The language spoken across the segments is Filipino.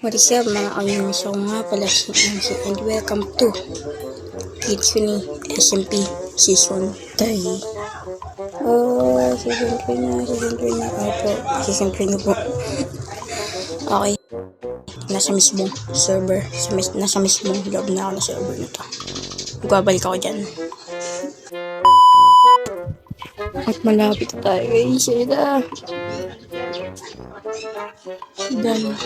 What is up mga kamimis? Ako nga pala si MC and welcome to Kitsune SMP Season 3. Season 3 na. Season 3 na po. Okay. Nasa mismong server. Nasa mismong loob na ako na server na to. Magbabalik ako dyan. At malapit tayo guys. Sila. Dan.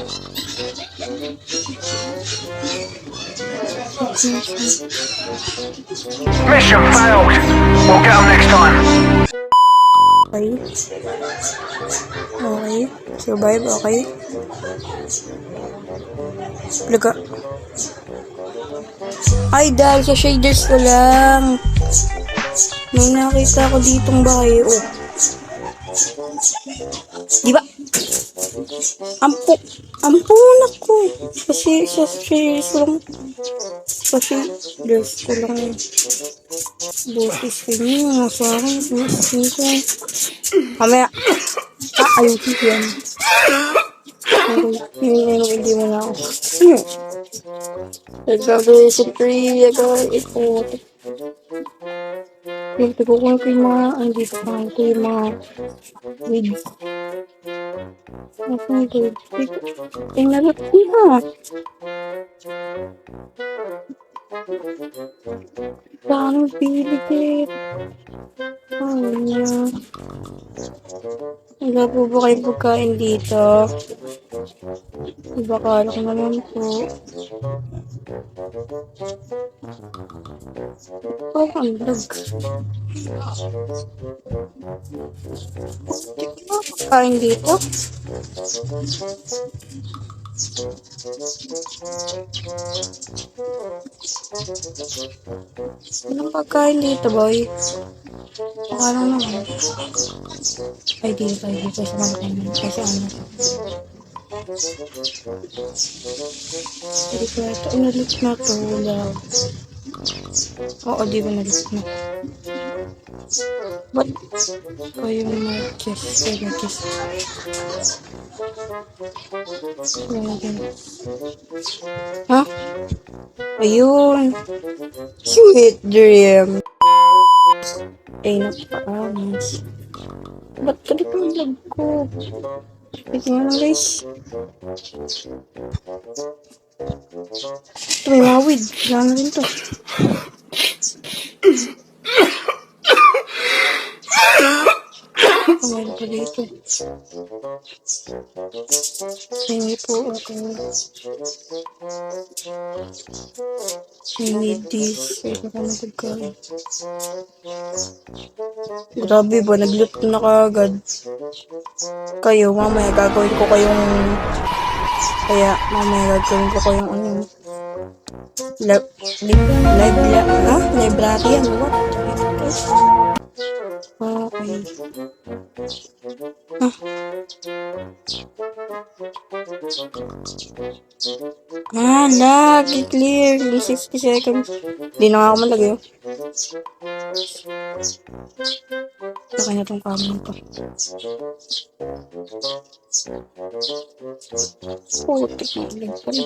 Mission failed. We'll get them next time. Okay. Survive, okay. Laga. Ay, dahil sa shaders ko lang. May nakita ko ditong bahay. Oh. Diba? Ampunak ko. Kasi sa shaders ko lang. Kasi shaders ko lang. Butis ko niyo. Sa akin. Butis ko. Kamaya. Ayusin yan. Hindi mo na ako. Nagsabi-season 3 agad. Ito ko kung yung mga andito pa. Ito yung mga weeds. Nasaan ito? Ay, nalap niya. Parang piligit. Ay, niya. Wala po ba kayong pagkain dito? Ibakala ko naman po. Oh, ang lag. Di ba pagkain dito? Anong pagkain dito, boy? Baka lang naman. Ay, dito. Sa malaking man. Kasi ano. Hindi ko ito. Inalit na to. Wala. Oo, di ba nalit na? Ba't ko yung mag-kiss? Ha? Ayun. Sweet dream. Ay, napakamas. Ba't ka dito ang lag ko? Pwede nga lang guys. Ito may mawid. Kailangan na rin to. Kamay pa dito. Hindi po ako. I need this. Ito ka na pagkain. Grabe ba? Nag-loot na kagad. Kayo, mamaya gagawin ko kayong ano. Librarian. What? Okay. Lag. Clear. In 60 seconds. Hindi na nga ako malagay. Saka na itong camera ko. Putik na ulit pala.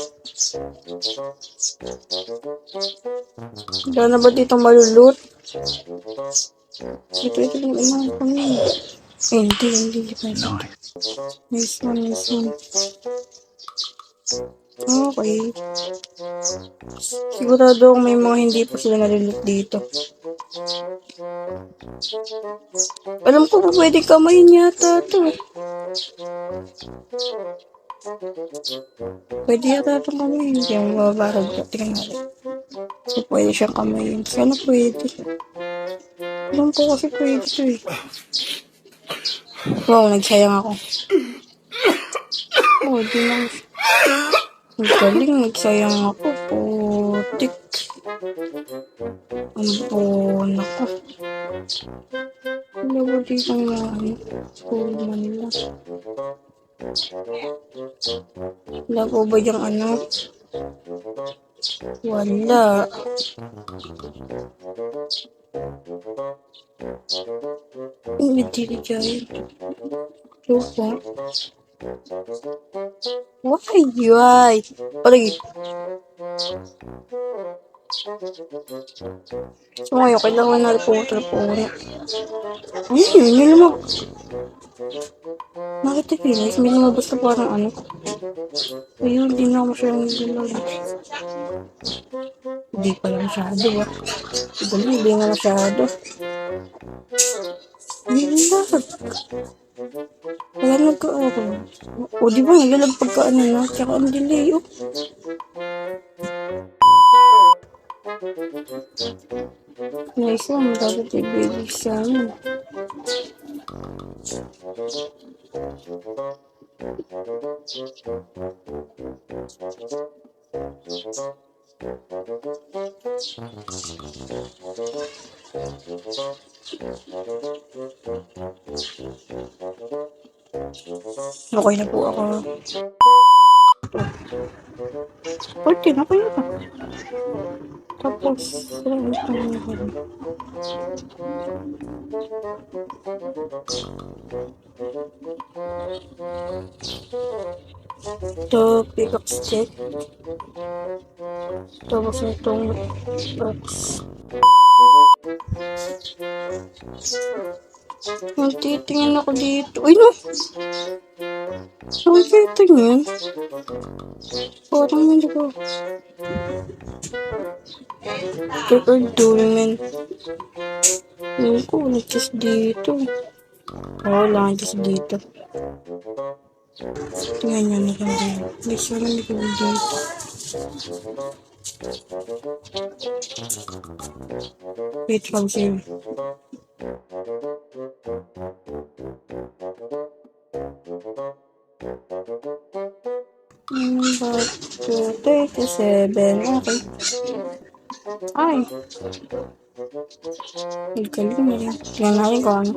Wala na ba dito malulot? Ito lang ilang kami. Hindi. Nice one. Okay. Sigurado kung may mga hindi pa sila nalulot dito. Alam ko pa pwede kamayin yata ito. Pwede yata itong kamayin. Hindi ang mababarag ka. Tingnan natin. So, pwede siyang kamayin. Sana pwede. Alam ko kasi pwede ito eh. Wow, nagsayang ako. Oh, di lang. Ang galing, nagsayang ako. Putik. Ampon ako. Wala ba dito nga school Manila? Wala po ba yung ano? Wala. Hindi giant. Lupa. Why? Palagi. So ngayon, kailangan na po telepono. Ayun, yun lumab... Nakita ko yun, may lumabas na parang ano. Ayun, di na ako masyadong naglalaro. Hindi pala masyado ah. Hindi nga masyado. Ayun lahat. Wala nagka-ako. O di ba, naglalag pagka ano na, tsaka ang delay oh. Nice one, dapat i-baby sa amin. Okay na po ako. 14, okay na pa. Tapos, ito, pickaxe check. Tapos itong box. Magtitingin ako dito. Uy, no! Saan kayo tingin? Parang hindi ko. Record doing, hindi ko nag-chest dito. Oo, lang just dito. Tingnan nyo na lang dito. May sana may ko dito. Wait lang sa'yo. Number 37. Okay. Ay. Ang galing na rin. Tingnan natin kung ano.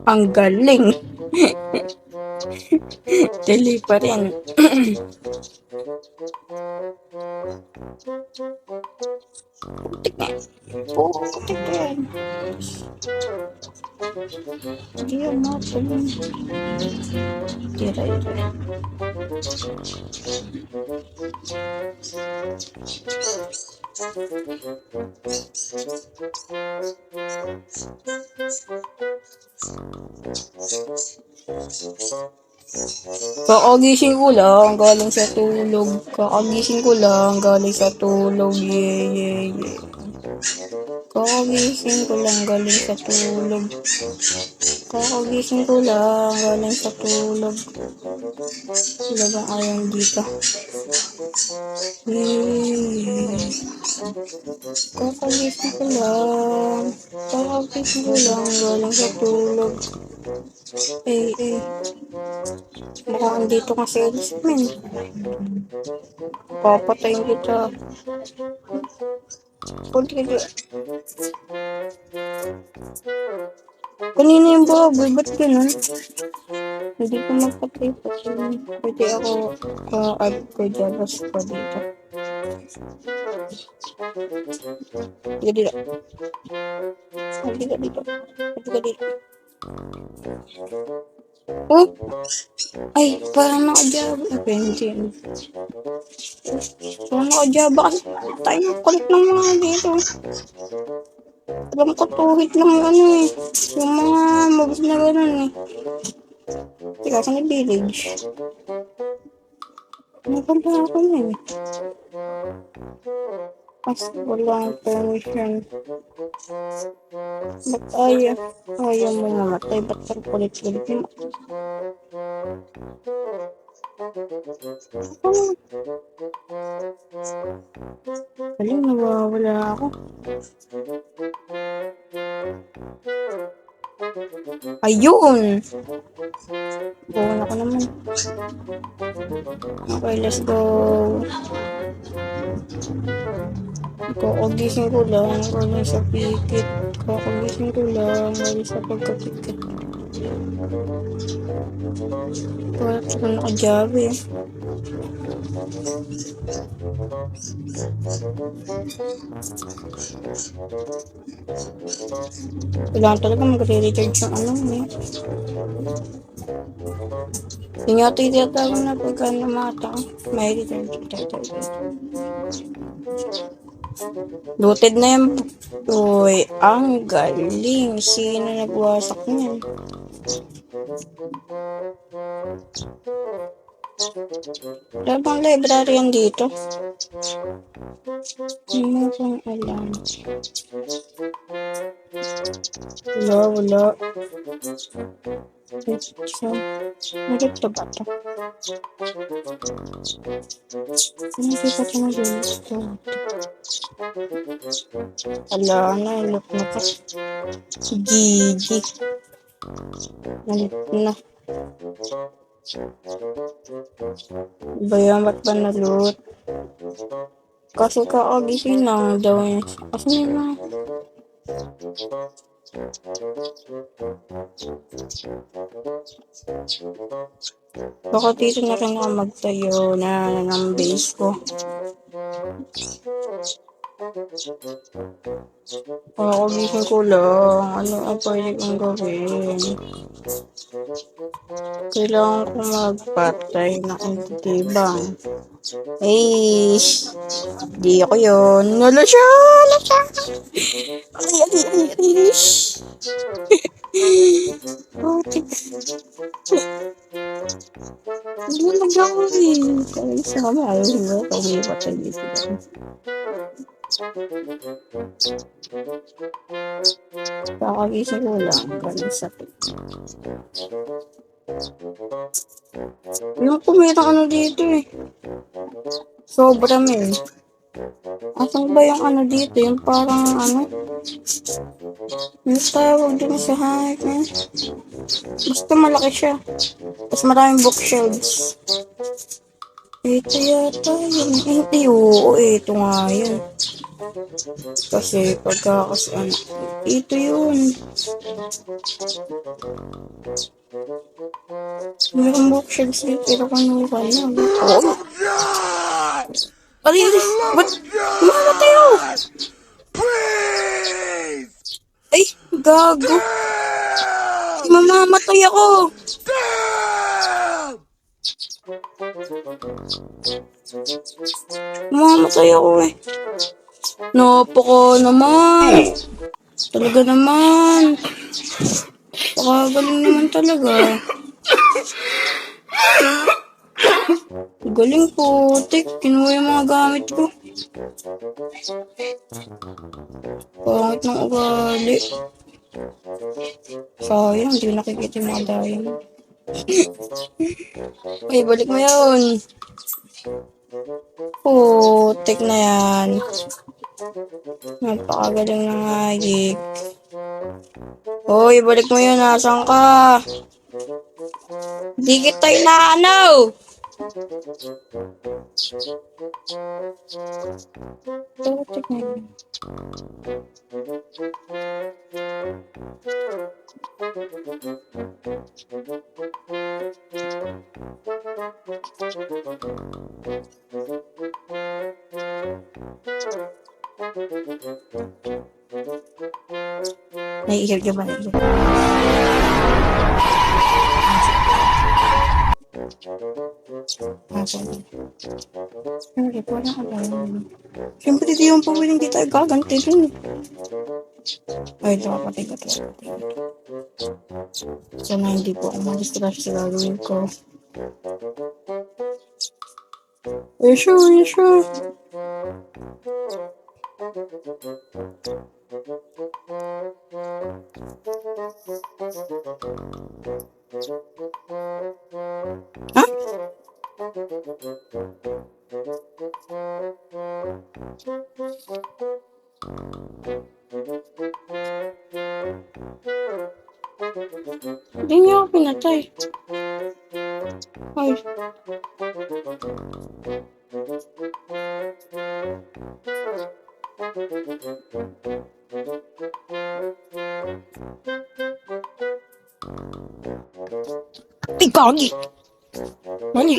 Ang galing. Dali pa rin. Putik na. Putik na yan. Hindi yan natin. Tira. Kakagising ko lang galing sa tulog. Kakagising ko lang galing sa tulog. Yeah. Kakagising ko lang galing sa tulog. Kakagising ko lang galing sa tulog. Sila bang ayaw dito? Yeah. Kakagising ko lang galing sa tulog. Mukhang andito ka sa salesman. Papatayin kita. Punti ka dyan. Kanina yung baboy, ba't ganun? Hindi ko magpatay. Pwede ako ka-add ko dyan. Basta pa dito. Hindi ka dito. Oh! Ay, parang nakajaba. Benjin. Parang nakajaba kasi tayo kulit ng mga dito. Alam ko tuhit lang yung ano eh. Yung mga mobs na gano'n eh. Teka, saan yung village? Naganda ako yun eh. Kasi walang permission. Ba't ayaw mo mamatay? Ba't ang kulit-kulit mo? Galing, nawawala ako. Ayun! Buwan ako naman. Okay, let's go. Kakagising ko lang galing sa pikit. Kakagising ko lang galing sa pagkapikit. Wala ko nakajabi eh. Kailangan talaga magre-recharge yung ano eh. Yun yata yung tinatawag na pagka namata ka. May recharge. Looted na yan. Uy, ang galing. Sino nagwasak niyan? Wala bang library yan dito? Hindi mo kong alam. Wala. So, narito ba ito? Hindi pa ito nalilito. Ala, nalilip na ka. Gigi. Nalilip na. Ba yan? Ba't ba nalot? Kasi kakagising lang daw niya. Kasi yun na. Baka dito na rin ako magtayo na ng base ko. Kakagising ko lang. Ano ang pwede kong gawin? Kailangan ko magpatay na antitibang. Eh, di ako yun. Wala siya! Ay. Hindi mo nag-gawin. Kaya isa kami, ayaw mo. Kaumipat sa dito. Kakagising ko lang. Ganun sakit. Yung pumirang ano dito eh. Sobra eh. Asan ba yung ano dito? Yung parang ano? Yung tawag dun sa hype eh. Basta malaki siya. Tapos maraming bookshelves. Ito yata yun. Hindi, oo. Ito nga yun. Kasi pagkakas ano. Ito yun. Mayroong bookshelves dito. Pero kanuha na. Oo. Ay, ba't? Mamatay ako! Ay, gago! Mamamatay ako! Mamamatay ako eh. Napaka naman! Talaga naman! Pakagaling naman talaga. Galing po, Tek. Kinuha yung mga gamit ko. Pangit ng ugali. Sayang, hindi nakikita yung mga dayan. Ay, balik mo yun. Tek na yan. Napakagaling ng hagik. Hoy, balik mo yun. Nasaan ka? Di kita inaano. Tek na yun. Naiihip ka ba? Siyempre, di yung pawin hindi tayo gaganti dun. Ay, ito kapatid ko. Sana hindi po ako mag-distract sa gagawin ko. Sure. Hah? Hindi niya ako pinatay. Ay. Ay, gagi! Mali.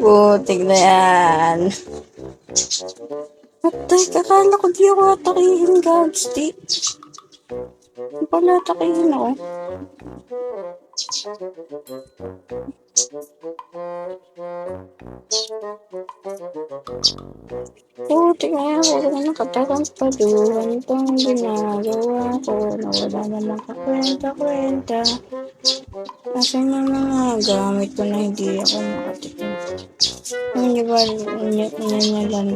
Putik na yan. Patay, kakala ko di ako atakihin, gags. Di pala atakihin ako. Putik na yan, wala na nakatatampaduhan itong ginagawa ko na wala namang kakwenta-kwenta. Asan na mga gamit ko na hindi ako nakatikim? Hindi ba lang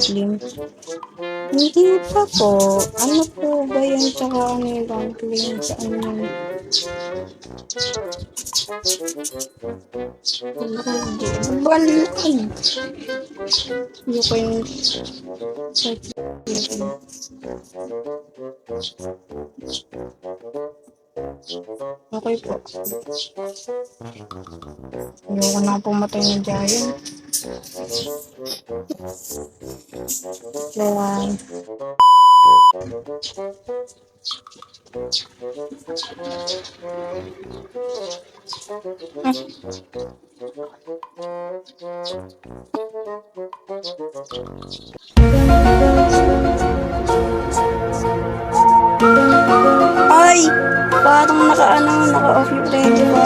Hindi pa po. Ano po ba yun? Tsaka ano yung dumpling? Saan yun? Hindi. Balik. Hindi ko yung... Okay po. Ayoko na pumatay ng giant. Kaya... Ay! Parang naka-off yung ready ba?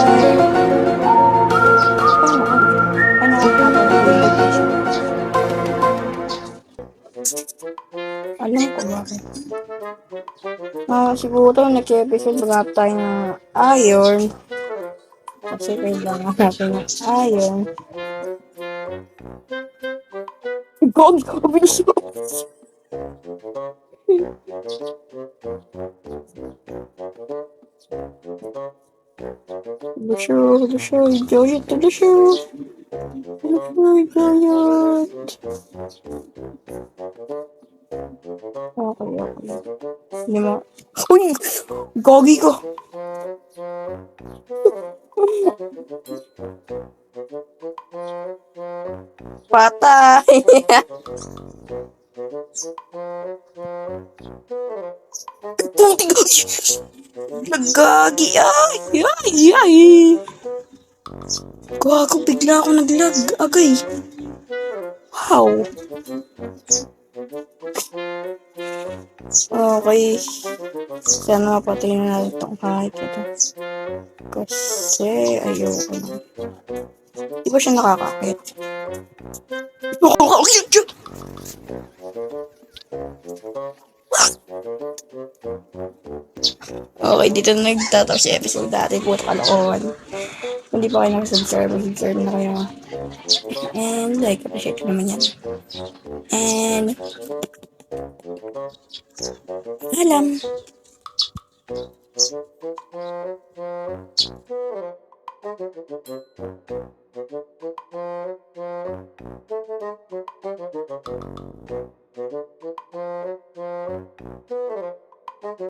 Alam ko bakit. Siguro nag-episode maghanap tayo ng iron. Kasi kailangan natin ng iron. Gog! Bilis mo! The show, enjoy it to the show. Enjoy it. Okay. Hindi mo. Uy! Gogi ko! Patay! Puting ko! Nagagi! Ay! Gago, bigla ako naglag. Agay. Wow. Okay. Sana mapatay na natin itong kahit ito. Kasi ayoko na. Di ba siya nakakakit? Nakakakit yun! Okay, dito na nagtatapos si episode dati. Puto kalokohan. Kung di pa kayo nakasubscribe, subscribe na kayo. And like, appreciate ko naman yan. And alam.